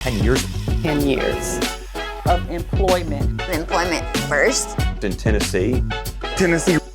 10 years. 10 years of employment. Employment first. In Tennessee.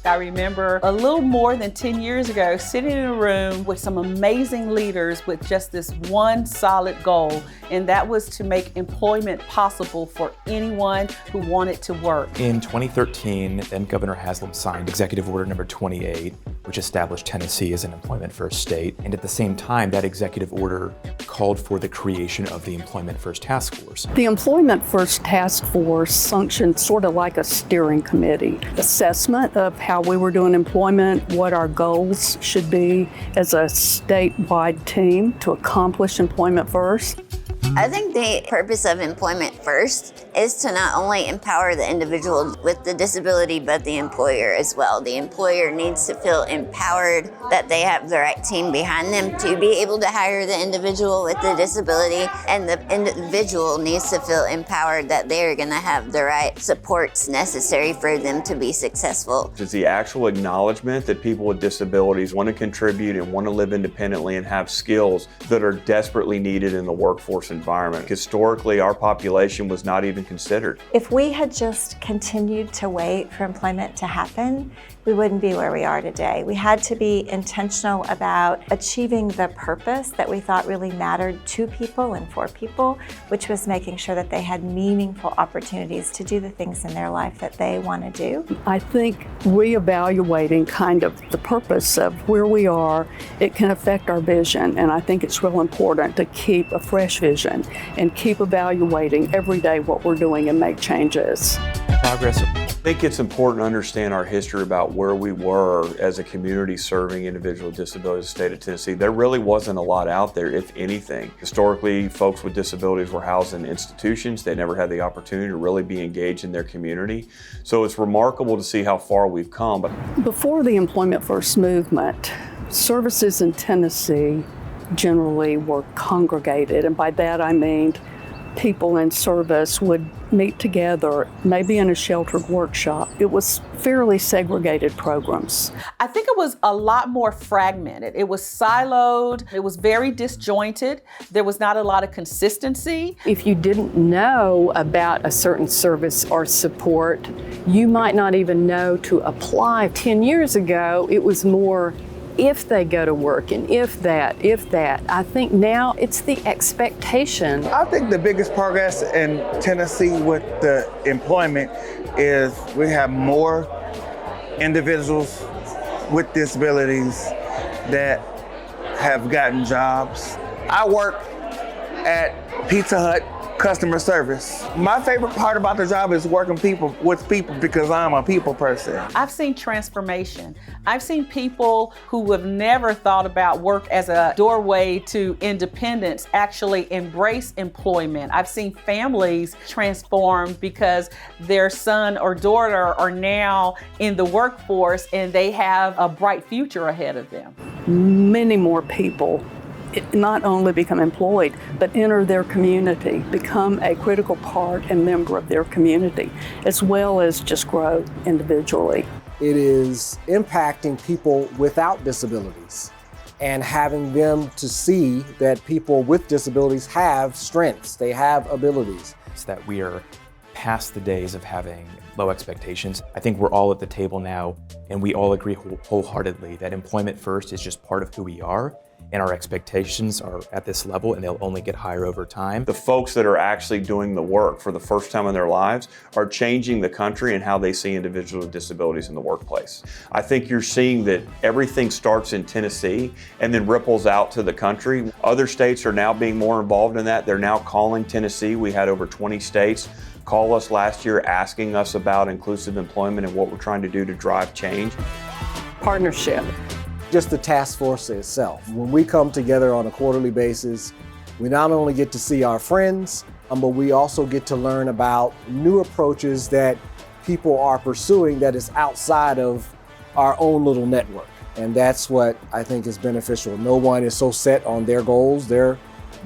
I remember a little more than 10 years ago sitting in a room with some amazing leaders with just this one solid goal, and that was to make employment possible for anyone who wanted to work. In 2013, then Governor Haslam signed Executive Order number 28, which established Tennessee as an employment first state. And at the same time, that executive order called for the creation of the Employment First Task Force. The Employment First Task Force functioned sort of like a steering committee, assessment of how we were doing employment, what our goals should be as a statewide team to accomplish employment first. I think the purpose of Employment First is to not only empower the individual with the disability, but the employer as well. The employer needs to feel empowered that they have the right team behind them to be able to hire the individual with the disability, and the individual needs to feel empowered that they are going to have the right supports necessary for them to be successful. It's the actual acknowledgement that people with disabilities want to contribute and want to live independently and have skills that are desperately needed in the workforce environment. Historically, our population was not even considered. If we had just continued to wait for employment to happen, we wouldn't be where we are today. We had to be intentional about achieving the purpose that we thought really mattered to people and for people, which was making sure that they had meaningful opportunities to do the things in their life that they want to do. I think reevaluating kind of the purpose of where we are, it can affect our vision, and I think it's real important to keep a fresh vision and keep evaluating every day what we're doing and make changes. Progress. I think it's important to understand our history about where we were as a community serving individuals with disabilities in the state of Tennessee. There really wasn't a lot out there, if anything. Historically, folks with disabilities were housed in institutions. They never had the opportunity to really be engaged in their community. So it's remarkable to see how far we've come. Before the Employment First movement, services in Tennessee generally were congregated, and by that I mean people in service would meet together, maybe in a sheltered workshop. It was fairly segregated programs. I think it was a lot more fragmented. It was siloed. It was very disjointed. There was not a lot of consistency. If you didn't know about a certain service or support, you might not even know to apply. 10 years ago, it was more if they go to work and if that. I think now it's the expectation. I think the biggest progress in Tennessee with the employment is we have more individuals with disabilities that have gotten jobs. I work at Pizza Hut customer service. My favorite part about the job is working with people because I'm a people person. I've seen transformation. I've seen people who have never thought about work as a doorway to independence actually embrace employment. I've seen families transform because their son or daughter are now in the workforce and they have a bright future ahead of them. Many more people not only become employed, but enter their community, become a critical part and member of their community, as well as just grow individually. It is impacting people without disabilities and having them to see that people with disabilities have strengths, they have abilities. It's that we are past the days of having low expectations. I think we're all at the table now, and we all agree wholeheartedly that employment first is just part of who we are. And our expectations are at this level, and they'll only get higher over time. The folks that are actually doing the work for the first time in their lives are changing the country and how they see individuals with disabilities in the workplace. I think you're seeing that everything starts in Tennessee and then ripples out to the country. Other states are now being more involved in that. They're now calling Tennessee. We had over 20 states call us last year asking us about inclusive employment and what we're trying to do to drive change. Partnership. Just the task force itself. When we come together on a quarterly basis, we not only get to see our friends, but we also get to learn about new approaches that people are pursuing that is outside of our own little network. And that's what I think is beneficial. No one is so set on their goals. They're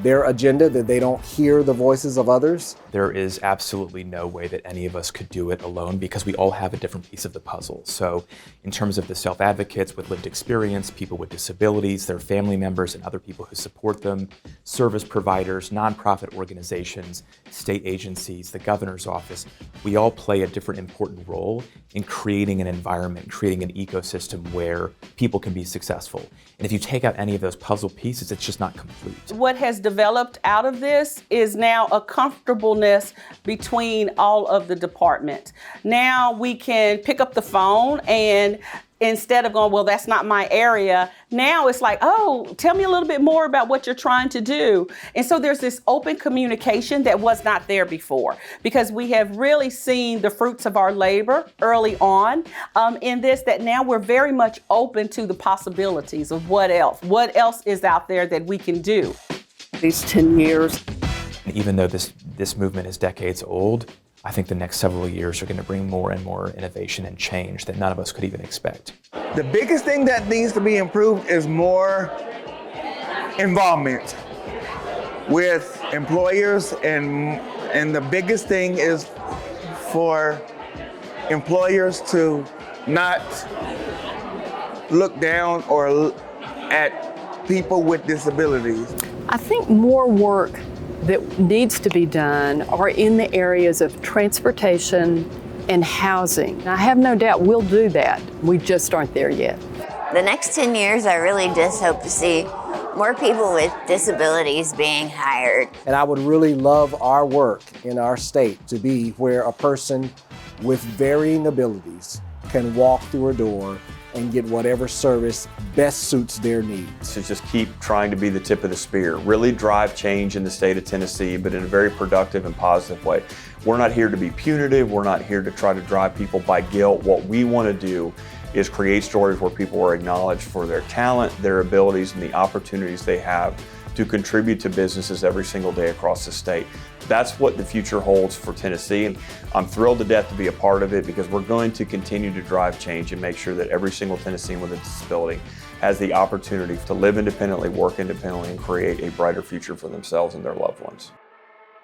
their agenda, that they don't hear the voices of others. There is absolutely no way that any of us could do it alone because we all have a different piece of the puzzle. So in terms of the self-advocates with lived experience, people with disabilities, their family members and other people who support them, service providers, nonprofit organizations, state agencies, the governor's office, we all play a different important role in creating an environment, creating an ecosystem where people can be successful. And if you take out any of those puzzle pieces, it's just not complete. What has developed out of this is now a comfortableness between all of the departments. Now we can pick up the phone and instead of going, well, that's not my area, now it's like, oh, tell me a little bit more about what you're trying to do. And so there's this open communication that was not there before because we have really seen the fruits of our labor early on in this, that now we're very much open to the possibilities of what else is out there that we can do. These 10 years. And even though this movement is decades old, I think the next several years are going to bring more and more innovation and change that none of us could even expect. The biggest thing that needs to be improved is more involvement with employers, and the biggest thing is for employers to not look down or at people with disabilities. I think more work that needs to be done are in the areas of transportation and housing. I have no doubt we'll do that. We just aren't there yet. The next 10 years, I really just hope to see more people with disabilities being hired. And I would really love our work in our state to be where a person with varying abilities can walk through a door and get whatever service best suits their needs. To just keep trying to be the tip of the spear, really drive change in the state of Tennessee, but in a very productive and positive way. We're not here to be punitive. We're not here to try to drive people by guilt. What we want to do is create stories where people are acknowledged for their talent, their abilities, and the opportunities they have to contribute to businesses every single day across the state. That's what the future holds for Tennessee, and I'm thrilled to death to be a part of it because we're going to continue to drive change and make sure that every single Tennessean with a disability has the opportunity to live independently, work independently, and create a brighter future for themselves and their loved ones.